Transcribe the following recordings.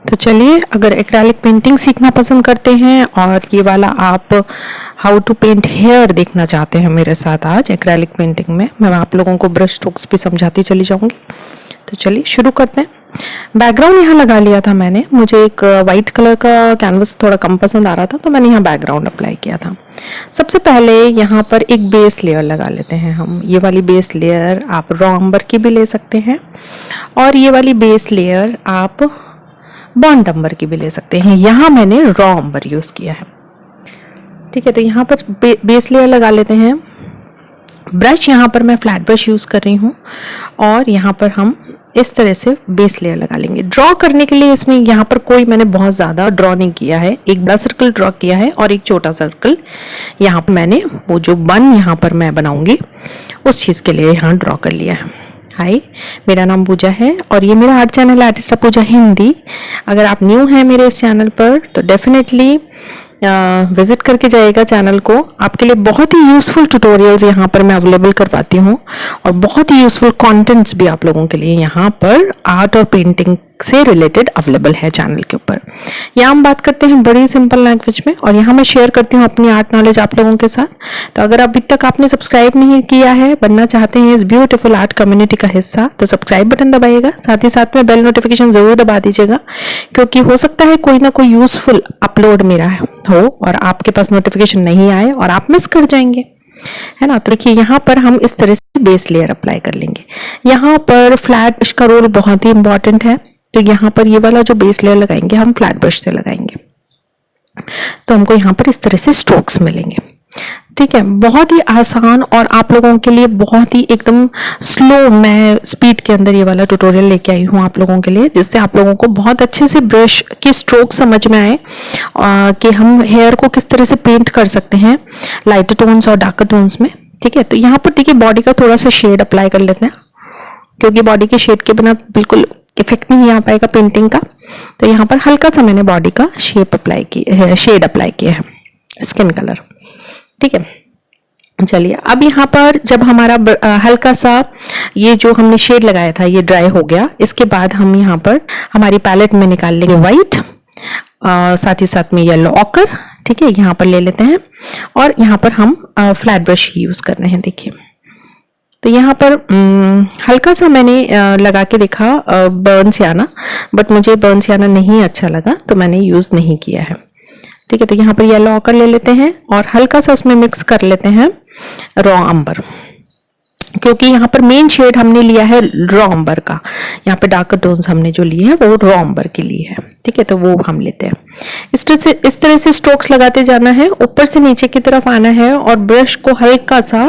तो चलिए, अगर एक्रेलिक पेंटिंग सीखना पसंद करते हैं और ये वाला आप हाउ टू पेंट हेयर देखना चाहते हैं मेरे साथ आज एक्रेलिक पेंटिंग में, मैं आप लोगों को ब्रश स्ट्रोक्स भी समझाती चली जाऊंगी। तो चलिए शुरू करते हैं। बैकग्राउंड यहाँ लगा लिया था मैंने, मुझे एक वाइट कलर का कैनवस थोड़ा कम पसंद आ रहा था तो मैंने यहाँ बैकग्राउंड अप्लाई किया था। सबसे पहले यहाँ पर एक बेस लेयर लगा लेते हैं हम। ये वाली बेस लेयर आप रॉ अम्बर की भी ले सकते हैं और ये वाली बेस लेयर आप बॉन्ड अम्बर की भी ले सकते हैं। यहाँ मैंने रॉ अम्बर यूज़ किया है। ठीक है, तो यहाँ पर बेस लेयर लगा लेते हैं। ब्रश यहाँ पर मैं फ्लैट ब्रश यूज़ कर रही हूँ और यहाँ पर हम इस तरह से बेस लेयर लगा लेंगे। ड्रॉ करने के लिए इसमें यहाँ पर कोई मैंने बहुत ज़्यादा ड्रॉ नहीं किया है, एक बड़ा सर्कल ड्रॉ किया है और एक छोटा सर्कल यहाँ पर मैंने वो जो बन यहाँ पर मैं बनाऊंगी उस चीज़ के लिए यहाँ ड्रॉ कर लिया है। हाय, मेरा नाम पूजा है और ये मेरा आर्ट चैनल आर्टिस्ट पूजा हिंदी। अगर आप न्यू हैं मेरे इस चैनल पर तो डेफिनेटली विजिट करके जाइएगा चैनल को। आपके लिए बहुत ही यूज़फुल ट्यूटोरियल्स यहाँ पर मैं अवेलेबल करवाती हूँ और बहुत ही यूज़फुल कंटेंट्स भी आप लोगों के लिए यहाँ पर आर्ट और पेंटिंग से रिलेटेड अवेलेबल है चैनल के ऊपर। यहाँ हम बात करते हैं बड़ी सिंपल लैंग्वेज में और यहाँ मैं शेयर करती हूँ अपनी आर्ट नॉलेज आप लोगों के साथ। तो अगर अभी तक आपने सब्सक्राइब नहीं किया है, बनना चाहते हैं इस ब्यूटीफुल आर्ट कम्युनिटी का हिस्सा, तो सब्सक्राइब बटन दबाइएगा। साथ ही साथ में बेल नोटिफिकेशन जरूर दबा दीजिएगा, क्योंकि हो सकता है कोई ना कोई यूजफुल अपलोड मेरा हो और आपके पास नोटिफिकेशन नहीं आए और आप मिस कर जाएंगे, है ना। तो देखिए यहाँ पर हम इस तरह से बेस लेयर अप्लाई कर लेंगे। यहाँ पर फ्लैट ब्रश का रोल बहुत ही इंपॉर्टेंट है, तो यहाँ पर ये वाला जो बेस लेयर लगाएंगे हम फ्लैट ब्रश से लगाएंगे, तो हमको यहाँ पर इस तरह से स्ट्रोक्स मिलेंगे। ठीक है, बहुत ही आसान और आप लोगों के लिए बहुत ही एकदम स्लो मैं स्पीड के अंदर ये वाला ट्यूटोरियल लेके आई हूँ आप लोगों के लिए, जिससे आप लोगों को बहुत अच्छे से ब्रश के स्ट्रोक समझ में आए कि हम हेयर को किस तरह से पेंट कर सकते हैं लाइटर टोन्स और डार्कर टोन्स में। ठीक है, तो यहाँ पर देखिए बॉडी का थोड़ा सा शेड अप्लाई कर लेते हैं, क्योंकि बॉडी के शेड के बिना बिल्कुल इफेक्ट नहीं आ पाएगा पेंटिंग का। तो यहाँ पर हल्का सा मैंने बॉडी का शेड अप्लाई किया है, स्किन कलर। ठीक है, चलिए अब यहाँ पर जब हमारा हल्का सा ये जो हमने शेड लगाया था ये ड्राई हो गया, इसके बाद हम यहाँ पर हमारी पैलेट में निकाल लेंगे व्हाइट, साथ ही साथ में येलो ऑकर। ठीक है, यहाँ पर ले लेते हैं और यहाँ पर हम फ्लैट ब्रश यूज कर रहे हैं। देखिए, तो यहाँ पर हल्का सा मैंने लगा के देखा बर्न सियाना, बट मुझे बर्न सियाना नहीं अच्छा लगा तो मैंने यूज नहीं किया है। ठीक है, तो यहाँ पर येलो ऑकर ले लेते हैं और हल्का सा उसमें मिक्स कर लेते हैं रॉ अंबर, क्योंकि यहाँ पर मेन शेड हमने लिया है रॉ अंबर का। यहाँ पे डार्कर टोन्स हमने जो लिए हैं वो रॉ अंबर के लिए है। ठीक है, तो वो हम लेते हैं। इस तरह से स्ट्रोक्स लगाते जाना है, ऊपर से नीचे की तरफ आना है और ब्रश को हल्का सा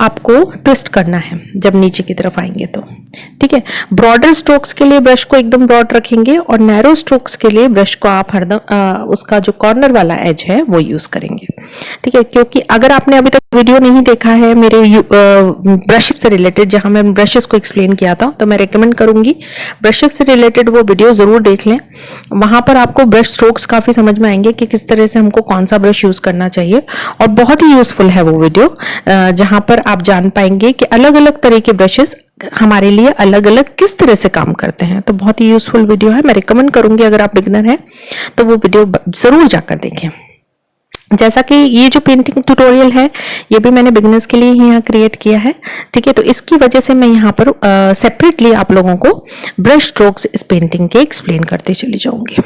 आपको ट्विस्ट करना है जब नीचे की तरफ आएंगे तो। ठीक है, ब्रॉडर स्ट्रोक्स के लिए ब्रश को एकदम ब्रॉड रखेंगे और नैरो स्ट्रोक्स के लिए ब्रश को आप हरदम उसका जो कॉर्नर वाला एज है वो यूज करेंगे। ठीक है, क्योंकि अगर आपने अभी तक वीडियो नहीं देखा है मेरे ब्रशेस से रिलेटेड, जहां मैं ब्रशेस को एक्सप्लेन किया था, तो मैं रेकमेंड करूंगी ब्रशेस से रिलेटेड वो वीडियो जरूर देख लें। वहां पर आपको ब्रश स्ट्रोक्स काफी समझ में आएंगे कि किस तरह से हमको कौन सा ब्रश यूज करना चाहिए, और बहुत ही यूजफुल है वो वीडियो, जहां पर आप जान पाएंगे कि अलग अलग तरह के ब्रशेस हमारे लिए अलग अलग किस तरह से काम करते हैं। तो बहुत ही यूजफुल वीडियो है, मैं रिकमेंड करूंगी अगर आप बिगिनर हैं तो वो वीडियो जरूर जाकर देखें। जैसा कि ये जो पेंटिंग ट्यूटोरियल है ये भी मैंने बिगिनर्स के लिए ही यहाँ क्रिएट किया है। ठीक है, तो इसकी वजह से मैं यहाँ पर सेपरेटली आप लोगों को ब्रश स्ट्रोक्स इस पेंटिंग के एक्सप्लेन करते चली जाऊंगी।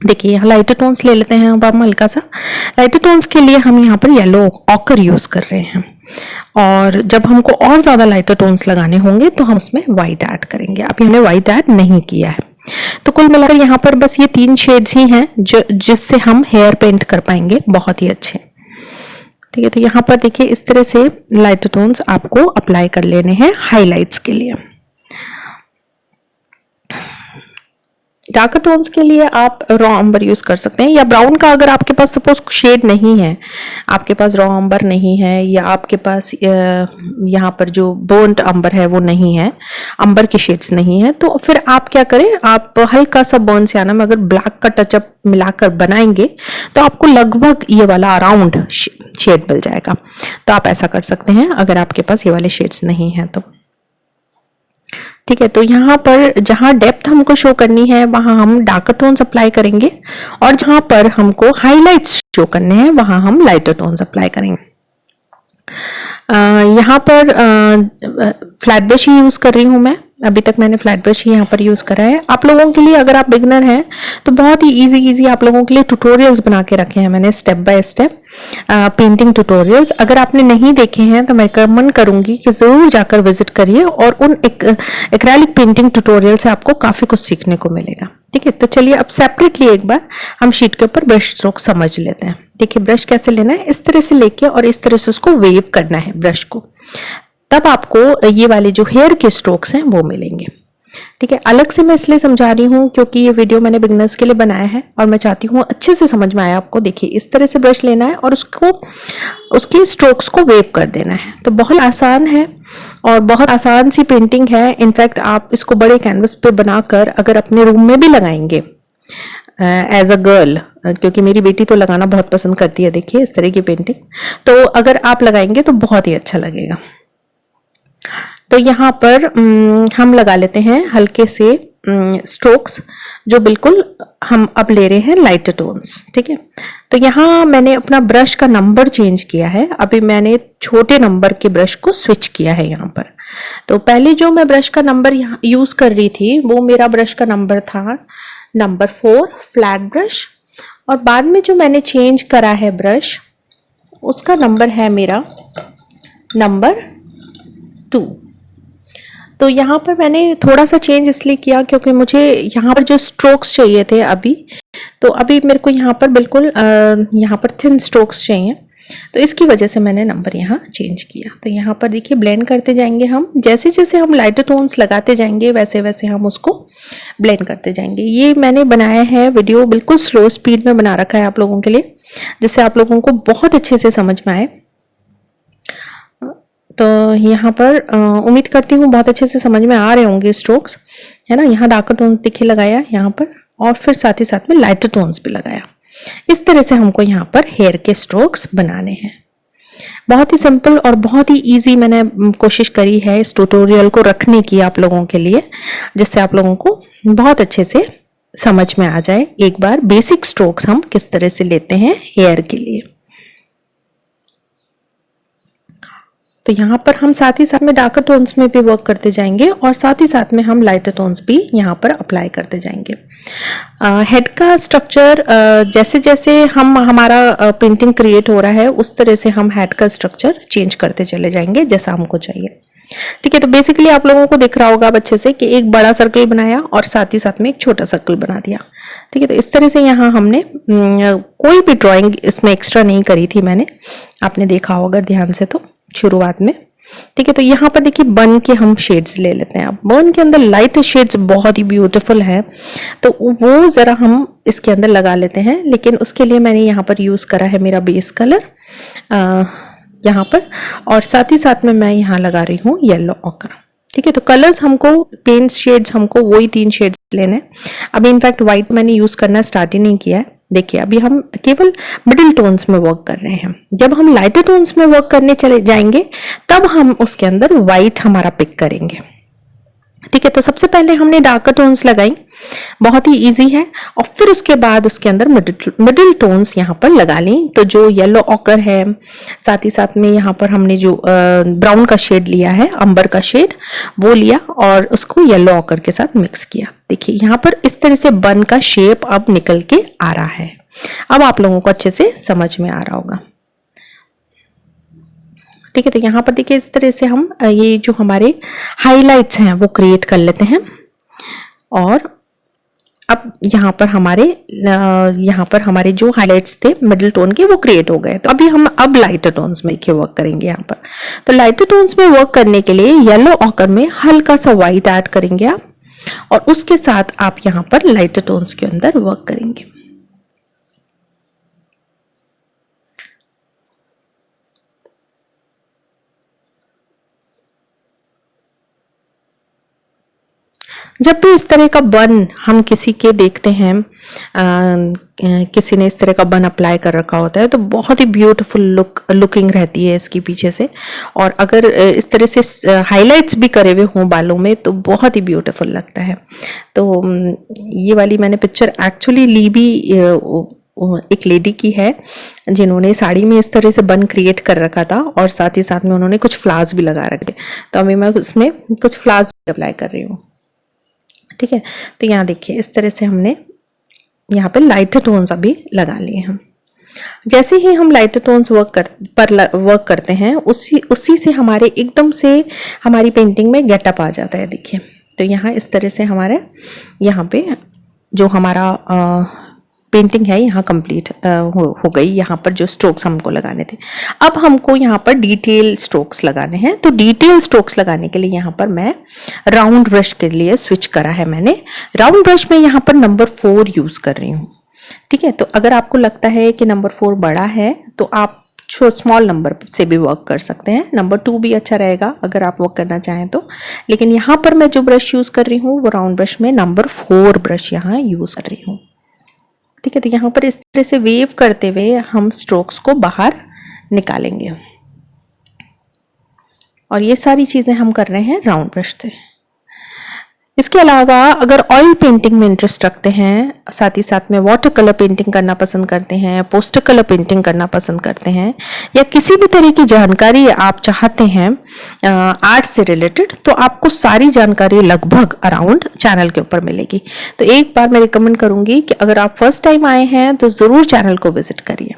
देखिए, यहाँ लाइटर टोन्स ले लेते हैं अब हम हल्का सा। लाइटर टोन्स के लिए हम यहाँ पर येलो ऑकर यूज कर रहे हैं, और जब हमको और ज्यादा लाइटर टोन्स लगाने होंगे तो हम उसमें व्हाइट ऐड करेंगे। अभी हमने व्हाइट ऐड नहीं किया है। तो कुल मिलाकर यहाँ पर बस ये 3 शेड्स ही हैं जिससे हम हेयर पेंट कर पाएंगे बहुत ही अच्छे। ठीक है, तो यहाँ पर देखिए इस तरह से लाइटर टोन्स आपको अप्लाई कर लेने हैं हाइलाइट्स के लिए। डार्कर टोन्स के लिए आप रॉ अंबर यूज कर सकते हैं, या ब्राउन का अगर आपके पास सपोज शेड नहीं है, आपके पास रॉ अंबर नहीं है, या आपके पास यहाँ पर जो बर्न्ट अंबर है वो नहीं है, अंबर के शेड्स नहीं है, तो फिर आप क्या करें, आप हल्का सा बर्न सियाना में अगर ब्लैक का टचअप मिलाकर बनाएंगे तो आपको लगभग ये वाला अराउंड शेड मिल जाएगा। तो आप ऐसा कर सकते हैं अगर आपके पास ये वाले शेड्स नहीं है तो। ठीक है, तो यहाँ पर जहाँ डेप्थ डेप्थ हमको शो करनी है वहां हम डार्कर टोन्स अप्लाई करेंगे, और जहां पर हमको हाईलाइट्स शो करने हैं वहां हम लाइटर टोन्स अप्लाई करेंगे। यहाँ पर फ्लैट ब्रश ही यूज कर रही हूँ मैं, अभी तक मैंने फ्लैट ब्रश ही यहाँ पर यूज करा है। आप लोगों के लिए, अगर आप बिगनर हैं तो बहुत ही इजी आप लोगों के लिए ट्यूटोरियल्स बना के रखे हैं मैंने, step by step painting tutorials. अगर आपने नहीं देखे हैं तो मैं रिकमेंड करूंगी कि जरूर जाकर विजिट करिए, और उन एक्रेलिक पेंटिंग ट्यूटोरियल से आपको काफी कुछ सीखने को मिलेगा। ठीक है, तो चलिए अब सेपरेटली एक बार हम शीट के ऊपर ब्रश स्ट्रोक समझ लेते हैं। देखिए ब्रश कैसे लेना है, इस तरह से लेके और इस तरह से उसको वेव करना है ब्रश को, तब आपको ये वाले जो हेयर के स्ट्रोक्स हैं वो मिलेंगे। ठीक है, अलग से मैं इसलिए समझा रही हूँ क्योंकि ये वीडियो मैंने बिगनर्स के लिए बनाया है और मैं चाहती हूँ अच्छे से समझ में आए आपको। देखिए इस तरह से ब्रश लेना है और उसको, उसके स्ट्रोक्स को वेव कर देना है। तो बहुत आसान है और बहुत आसान सी पेंटिंग है। इनफैक्ट आप इसको बड़े कैनवस पे बनाकर अगर अपने रूम में भी लगाएंगे एज अ गर्ल, क्योंकि मेरी बेटी तो लगाना बहुत पसंद करती है, देखिए इस तरह की पेंटिंग, तो अगर आप लगाएंगे तो बहुत ही अच्छा लगेगा। तो यहाँ पर हम लगा लेते हैं हल्के से स्ट्रोक्स, जो बिल्कुल हम अब ले रहे हैं लाइटर टोन्स। ठीक है, तो यहाँ मैंने अपना ब्रश का नंबर चेंज किया है, अभी मैंने छोटे नंबर के ब्रश को स्विच किया है यहाँ पर। तो पहले जो मैं ब्रश का नंबर यहाँ यूज कर रही थी वो मेरा ब्रश का नंबर था नंबर 4 फ्लैट ब्रश, और बाद में जो मैंने चेंज करा है ब्रश उसका नंबर है मेरा नंबर 2। तो यहाँ पर मैंने थोड़ा सा चेंज इसलिए किया क्योंकि मुझे यहाँ पर जो स्ट्रोक्स चाहिए थे अभी, तो अभी मेरे को यहाँ पर बिल्कुल यहाँ पर थिन स्ट्रोक्स चाहिए, तो इसकी वजह से मैंने नंबर यहाँ चेंज किया। तो यहाँ पर देखिए ब्लेंड करते जाएंगे हम, जैसे जैसे हम लाइटर टोन्स लगाते जाएंगे वैसे वैसे हम उसको ब्लेंड करते जाएंगे। ये मैंने बनाया है वीडियो बिल्कुल स्लो स्पीड में बना रखा है आप लोगों के लिए, जिससे आप लोगों को बहुत अच्छे से समझ में आए। तो यहाँ पर उम्मीद करती हूँ बहुत अच्छे से समझ में आ रहे होंगे स्ट्रोक्स, है ना। यहाँ डार्कर टोन्स देखिए लगाया यहाँ पर, और फिर साथ ही साथ में लाइटर टोन्स भी लगाया। इस तरह से हमको यहाँ पर हेयर के स्ट्रोक्स बनाने हैं। बहुत ही सिंपल और बहुत ही इजी मैंने कोशिश करी है इस ट्यूटोरियल को रखने की आप लोगों के लिए, जिससे आप लोगों को बहुत अच्छे से समझ में आ जाए एक बार बेसिक स्ट्रोक्स हम किस तरह से लेते हैं हेयर के लिए। तो यहाँ पर हम साथ ही साथ में डार्कर टोन्स में भी वर्क करते जाएंगे और साथ ही साथ में हम लाइटर टोन्स भी यहाँ पर अप्लाई करते जाएंगे। हेड का स्ट्रक्चर जैसे जैसे हमारा पेंटिंग क्रिएट हो रहा है उस तरह से हम हेड का स्ट्रक्चर चेंज करते चले जाएंगे जैसा हमको चाहिए। ठीक है, तो बेसिकली आप लोगों को दिख रहा होगा अच्छे से कि एक बड़ा सर्कल बनाया और साथ ही साथ में एक छोटा सर्कल बना दिया। ठीक है, तो इस तरह से यहाँ हमने कोई भी ड्राइंग इसमें एक्स्ट्रा नहीं करी थी मैंने, आपने देखा होगा ध्यान से तो शुरुआत में। ठीक है, तो यहाँ पर देखिए बर्न के हम शेड्स ले लेते हैं। अब बर्न के अंदर लाइट शेड्स बहुत ही ब्यूटीफुल है, तो वो जरा हम इसके अंदर लगा लेते हैं। लेकिन उसके लिए मैंने यहाँ पर यूज करा है मेरा बेस कलर यहाँ पर, और साथ ही साथ में मैं यहाँ लगा रही हूँ येलो ऑकर। ठीक है, तो कलर्स हमको, पेंट शेड्स हमको वही 3 शेड्स लेने हैं। अभी इनफैक्ट व्हाइट मैंने यूज करना स्टार्ट ही नहीं किया है। देखिए अभी हम केवल मिडिल टोन्स में वर्क कर रहे हैं। जब हम लाइटर टोन्स में वर्क करने चले जाएंगे तब हम उसके अंदर व्हाइट हमारा पिक करेंगे। ठीक है, तो सबसे पहले हमने डार्कर टोन्स लगाई, बहुत ही इजी है, और फिर उसके बाद उसके अंदर मिडिल टोन्स यहाँ पर लगा ली। तो जो येलो ऑकर है, साथ ही साथ में यहाँ पर हमने जो ब्राउन का शेड लिया है, अंबर का शेड, वो लिया और उसको येलो ऑकर के साथ मिक्स किया। देखिए यहाँ पर इस तरह से बन का शेप अब निकल के आ रहा है। अब आप लोगों को अच्छे से समझ में आ रहा होगा। ठीक है, तो यहाँ पर देखिए इस तरह से हम ये जो हमारे हाइलाइट्स हैं वो क्रिएट कर लेते हैं, और अब यहाँ पर हमारे जो हाइलाइट्स थे मिडिल टोन के वो क्रिएट हो गए। तो अभी हम अब लाइटर टोन्स में देखिए वर्क करेंगे यहाँ पर। तो लाइटर टोन्स में वर्क करने के लिए येलो ऑकर में हल्का सा व्हाइट ऐड करेंगे आप, और उसके साथ आप यहाँ पर लाइटर टोन्स के अंदर वर्क करेंगे। जब भी इस तरह का बन हम किसी के देखते हैं, किसी ने इस तरह का बन अप्लाई कर रखा होता है तो बहुत ही ब्यूटीफुल लुकिंग रहती है इसकी पीछे से। और अगर इस तरह से हाइलाइट्स भी करे हुए हों बालों में तो बहुत ही ब्यूटीफुल लगता है। तो ये वाली मैंने पिक्चर एक्चुअली ली भी एक लेडी की है जिन्होंने साड़ी में इस तरह से बन क्रिएट कर रखा था और साथ ही साथ में उन्होंने कुछ फ्लावर्स भी लगा रखे। तो अभी मैं उसमें कुछ फ्लावर्स भी अप्लाई कर रही हूँ। ठीक है, तो यहाँ देखिए इस तरह से हमने यहाँ पे लाइटर टोन्स अभी लगा लिए हैं। जैसे ही हम लाइटर टोन्स वर्क करते हैं उसी से हमारे एकदम से हमारी पेंटिंग में गेटअप आ जाता है। देखिए तो यहाँ इस तरह से हमारे यहाँ पे जो हमारा पेंटिंग है यहाँ कंप्लीट हो गई। यहाँ पर जो स्ट्रोक्स हमको लगाने थे, अब हमको यहाँ पर डिटेल स्ट्रोक्स लगाने हैं। तो डिटेल स्ट्रोक्स लगाने के लिए यहाँ पर मैं राउंड ब्रश के लिए स्विच करा है। मैंने राउंड ब्रश में यहाँ पर नंबर 4 यूज कर रही हूँ। ठीक है, तो अगर आपको लगता है कि नंबर 4 बड़ा है तो आप स्मॉल नंबर से भी वर्क कर सकते हैं। नंबर 2 भी अच्छा रहेगा अगर आप वर्क करना चाहें तो। लेकिन यहाँ पर मैं जो ब्रश यूज कर रही हूँ वो राउंड ब्रश में नंबर 4 ब्रश यहाँ यूज कर रही हूँ। ठीक है, तो यहाँ पर इस तरह से वेव करते हुए हम स्ट्रोक्स को बाहर निकालेंगे और ये सारी चीजें हम कर रहे हैं राउंड ब्रश से। इसके अलावा अगर ऑयल पेंटिंग में इंटरेस्ट रखते हैं, साथ ही साथ में वाटर कलर पेंटिंग करना पसंद करते हैं, पोस्टर कलर पेंटिंग करना पसंद करते हैं, या किसी भी तरह की जानकारी आप चाहते हैं आर्ट से रिलेटेड, तो आपको सारी जानकारी लगभग अराउंड चैनल के ऊपर मिलेगी। तो एक बार मैं रिकमेंड करूंगी कि अगर आप फर्स्ट टाइम आए हैं तो जरूर चैनल को विजिट करिए।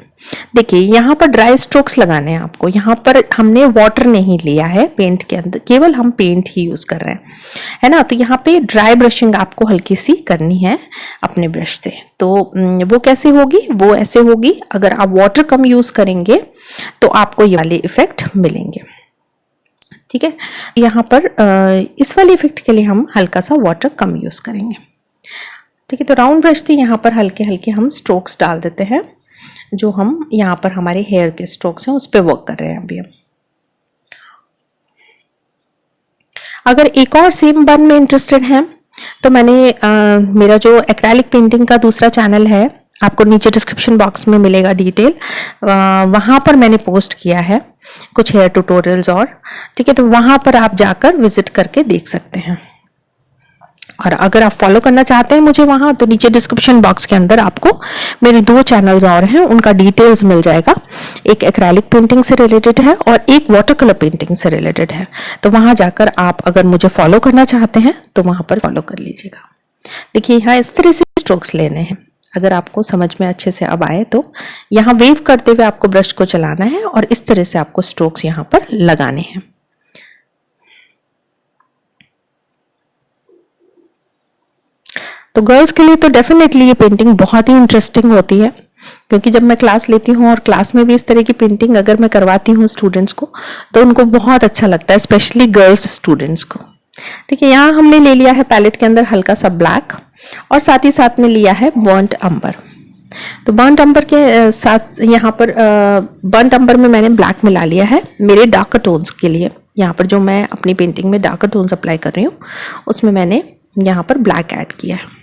देखिए यहाँ पर ड्राई स्ट्रोक्स लगाने हैं आपको। यहाँ पर हमने वाटर नहीं लिया है पेंट के अंदर, केवल हम पेंट ही यूज कर रहे हैं, है ना। तो यहाँ पे ड्राई ब्रशिंग आपको हल्की सी करनी है अपने ब्रश से। तो वो कैसे होगी? वो ऐसे होगी, अगर आप वाटर कम यूज करेंगे तो आपको ये वाले इफेक्ट मिलेंगे। ठीक है, यहाँ पर इस वाले इफेक्ट के लिए हम हल्का सा वाटर कम यूज करेंगे। ठीक है, तो राउंड ब्रश थी, यहाँ पर हल्के हल्के हम स्ट्रोक्स डाल देते हैं। जो हम यहाँ पर हमारे हेयर के स्ट्रोक्स हैं उस पर वर्क कर रहे हैं अभी हम। अगर एक और सेम बन में इंटरेस्टेड हैं तो मैंने मेरा जो एक्रेलिक पेंटिंग का दूसरा चैनल है, आपको नीचे डिस्क्रिप्शन बॉक्स में मिलेगा डिटेल, वहाँ पर मैंने पोस्ट किया है कुछ हेयर ट्यूटोरियल्स और। ठीक है, तो वहाँ पर आप जाकर विजिट करके देख सकते हैं। और अगर आप फॉलो करना चाहते हैं मुझे वहाँ, तो नीचे डिस्क्रिप्शन बॉक्स के अंदर आपको मेरे 2 चैनल्स और हैं, उनका डिटेल्स मिल जाएगा। एक एक्रेलिक पेंटिंग से रिलेटेड है और एक वाटर कलर पेंटिंग से रिलेटेड है। तो वहाँ जाकर आप अगर मुझे फॉलो करना चाहते हैं तो वहाँ पर फॉलो कर लीजिएगा। देखिए यहाँ इस तरह से स्ट्रोक्स लेने हैं। अगर आपको समझ में अच्छे से अब आए तो यहाँ वेव करते हुए आपको ब्रश को चलाना है और इस तरह से आपको स्ट्रोक्स यहाँ पर लगाने हैं। तो गर्ल्स के लिए तो डेफिनेटली ये पेंटिंग बहुत ही इंटरेस्टिंग होती है, क्योंकि जब मैं क्लास लेती हूँ और क्लास में भी इस तरह की पेंटिंग अगर मैं करवाती हूँ स्टूडेंट्स को तो उनको बहुत अच्छा लगता है, स्पेशली गर्ल्स स्टूडेंट्स को। ठीक है, यहाँ हमने ले लिया है पैलेट के अंदर हल्का सा ब्लैक और साथ ही साथ में लिया है बर्न्ट अंबर। तो बर्न्ट अंबर के साथ यहाँ पर बर्न्ट अंबर में मैंने ब्लैक मिला लिया है मेरे डार्कर टोन्स के लिए। यहाँ पर जो मैं अपनी पेंटिंग में डार्कर टोन्स अप्लाई कर रही हूँ उसमें मैंने यहाँ पर ब्लैक ऐड किया है।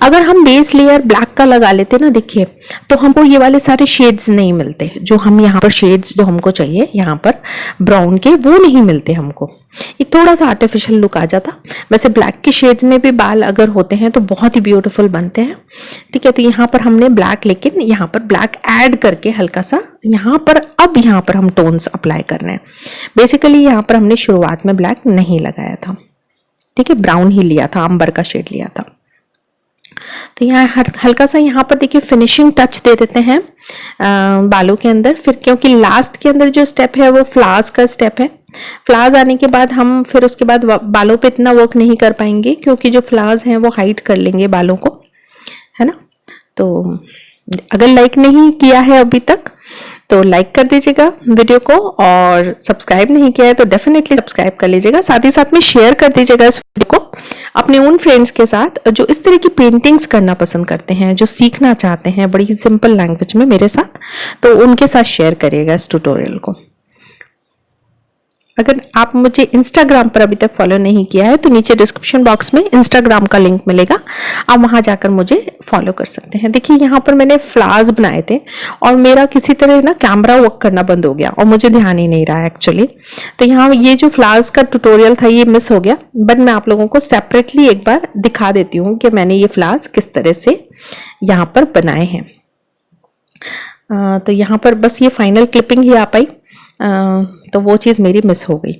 अगर हम बेस लेयर ब्लैक का लगा लेते ना, देखिए तो हमको ये वाले सारे शेड्स नहीं मिलते जो हम यहाँ पर शेड्स जो हमको चाहिए यहाँ पर ब्राउन के, वो नहीं मिलते हमको। एक थोड़ा सा आर्टिफिशियल लुक आ जाता। वैसे ब्लैक के शेड्स में भी बाल अगर होते हैं तो बहुत ही ब्यूटीफुल बनते हैं। ठीक है, तो यहाँ पर हमने ब्लैक, लेकिन यहाँ पर ब्लैक ऐड करके हल्का सा यहाँ पर अब यहाँ पर हम टोन्स अप्लाई कर रहे हैं। बेसिकली यहाँ पर हमने शुरुआत में ब्लैक नहीं लगाया था। ठीक है, ब्राउन ही लिया था, अंबर का शेड लिया था। तो यहाँ हल्का सा यहाँ पर देखिए फिनिशिंग टच दे देते हैं बालों के अंदर। फिर क्योंकि लास्ट के अंदर जो स्टेप है वो फ्लावर्स का स्टेप है, फ्लावर्स आने के बाद हम फिर उसके बाद बालों पे इतना वर्क नहीं कर पाएंगे, क्योंकि जो फ्लावर्स हैं वो हाइड कर लेंगे बालों को, है ना। तो अगर लाइक नहीं किया है अभी तक तो लाइक कर दीजिएगा वीडियो को, और सब्सक्राइब नहीं किया है तो डेफिनेटली सब्सक्राइब कर लीजिएगा। साथ ही साथ में शेयर कर दीजिएगा इस वीडियो को अपने उन फ्रेंड्स के साथ जो इस तरह की पेंटिंग्स करना पसंद करते हैं, जो सीखना चाहते हैं बड़ी सिंपल लैंग्वेज में मेरे साथ, तो उनके साथ शेयर करिएगा इस ट्यूटोरियल को। अगर आप मुझे इंस्टाग्राम पर अभी तक फॉलो नहीं किया है तो नीचे डिस्क्रिप्शन बॉक्स में इंस्टाग्राम का लिंक मिलेगा, आप वहां जाकर मुझे फॉलो कर सकते हैं। देखिए यहाँ पर मैंने फ्लावर्स बनाए थे और मेरा किसी तरह ना कैमरा वर्क करना बंद हो गया और मुझे ध्यान ही नहीं रहा एक्चुअली। तो यहाँ ये जो फ्लावर्स का ट्यूटोरियल था ये मिस हो गया, बट मैं आप लोगों को सेपरेटली एक बार दिखा देती हूँ कि मैंने ये फ्लावर्स किस तरह से यहाँ पर बनाए हैं। तो यहाँ पर बस ये फाइनल क्लिपिंग ही आ पाई, तो वो चीज़ मेरी मिस हो गई।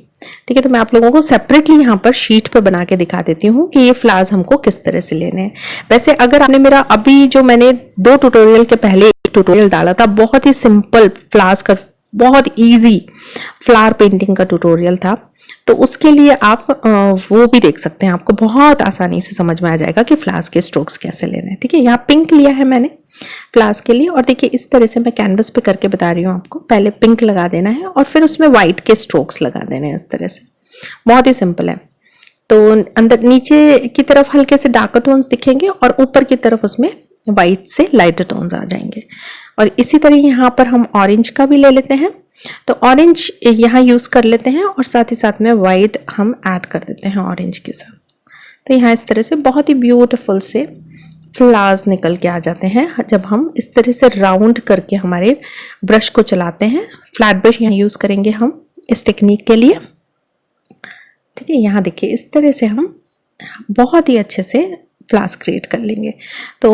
ठीक है, तो मैं आप लोगों को सेपरेटली यहाँ पर शीट पे बना के दिखा देती हूँ कि ये फ्लावर्स हमको किस तरह से लेने हैं। वैसे अगर आपने मेरा अभी जो मैंने 2 ट्यूटोरियल के पहले एक ट्यूटोरियल डाला था, बहुत ही सिंपल फ्लावर्स का, बहुत इजी फ्लावर पेंटिंग का ट्यूटोरियल था, तो उसके लिए आप वो भी देख सकते हैं। आपको बहुत आसानी से समझ में आ जाएगा कि फ्लावर्स के स्ट्रोक्स कैसे लेने हैं। ठीक है, यहाँ पिंक लिया है मैंने फ्लावर्स के लिए, और देखिए इस तरह से मैं कैनवस पे करके बता रही हूँ आपको। पहले पिंक लगा देना है और फिर उसमें व्हाइट के स्ट्रोक्स लगा देने हैं इस तरह से। बहुत ही सिंपल है। तो अंदर नीचे की तरफ हल्के से डार्कर टोन्स दिखेंगे और ऊपर की तरफ उसमें व्हाइट से लाइटर टोन्स आ जाएंगे। और इसी तरह यहाँ पर हम ऑरेंज का भी ले लेते हैं, तो ऑरेंज यहाँ यूज कर लेते हैं और साथ ही साथ में व्हाइट हम ऐड कर देते हैं ऑरेंज के साथ। तो यहाँ इस तरह से बहुत ही ब्यूटीफुल से फ्लावर्स निकल के आ जाते हैं जब हम इस तरह से राउंड करके हमारे ब्रश को चलाते हैं। फ्लैट ब्रश यहाँ यूज करेंगे हम इस टेक्निक के लिए। ठीक है, यहाँ देखिए इस तरह से हम बहुत ही अच्छे से फ्लावर्स क्रिएट कर लेंगे। तो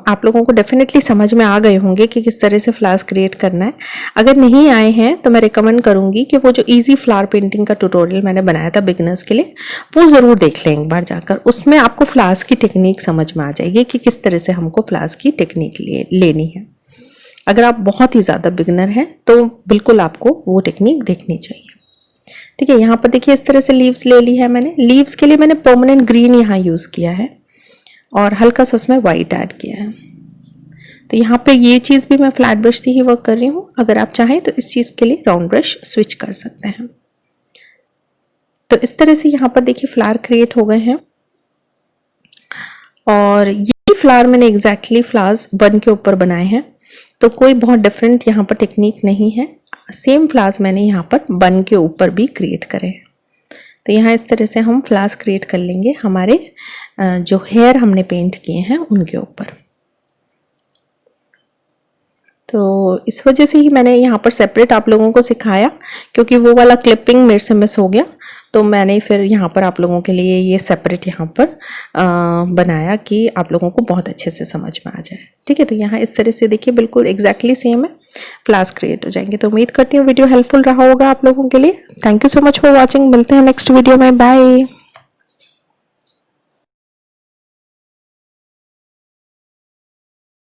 आप लोगों को डेफिनेटली समझ में आ गए होंगे कि किस तरह से फ्लावर्स क्रिएट करना है। अगर नहीं आए हैं तो मैं रिकमेंड करूंगी कि वो जो इजी फ्लावर पेंटिंग का ट्यूटोरियल मैंने बनाया था बिगिनर्स के लिए, वो ज़रूर देख लें एक बार जाकर। उसमें आपको फ्लावर्स की टेक्निक समझ में आ जाएगी कि किस तरह से हमको फ्लावर्स की टेक्निक लेनी है। अगर आप बहुत ही ज़्यादा बिगिनर हैं तो बिल्कुल आपको वो टेक्निक देखनी चाहिए। ठीक है, यहाँ पर देखिए इस तरह से लीव्स ले ली है मैंने। लीव्स के लिए मैंने परमानेंट ग्रीन यहाँ यूज़ किया है और हल्का सा उसमें वाइट ऐड किया है। तो यहाँ पे ये चीज़ भी मैं फ्लैट ब्रश से ही वर्क कर रही हूँ। अगर आप चाहें तो इस चीज़ के लिए राउंड ब्रश स्विच कर सकते हैं। तो इस तरह से यहाँ पर देखिए फ्लावर क्रिएट हो गए हैं और ये फ्लावर मैंने एग्जैक्टली फ्लावर्स बन के ऊपर बनाए हैं, तो कोई बहुत डिफरेंट यहाँ पर टेक्निक नहीं है। सेम फ्लावर्स मैंने यहाँ पर बन के ऊपर भी क्रिएट करे हैं। तो यहाँ इस तरह से हम फ्लावर्स क्रिएट कर लेंगे हमारे जो हेयर हमने पेंट किए हैं उनके ऊपर। तो इस वजह से ही मैंने यहाँ पर सेपरेट आप लोगों को सिखाया, क्योंकि वो वाला क्लिपिंग मेरे से मिस हो गया, तो मैंने फिर यहाँ पर आप लोगों के लिए ये सेपरेट यहाँ पर बनाया कि आप लोगों को बहुत अच्छे से समझ में आ जाए। ठीक है, तो यहाँ इस तरह से देखिए बिल्कुल एग्जैक्टली सेम है, फ्लावर्स क्रिएट हो जाएंगे। तो उम्मीद करती हूँ वीडियो हेल्पफुल रहा होगा आप लोगों के लिए। Thank you so much for watching. मिलते हैं नेक्स्ट वीडियो में, बाय।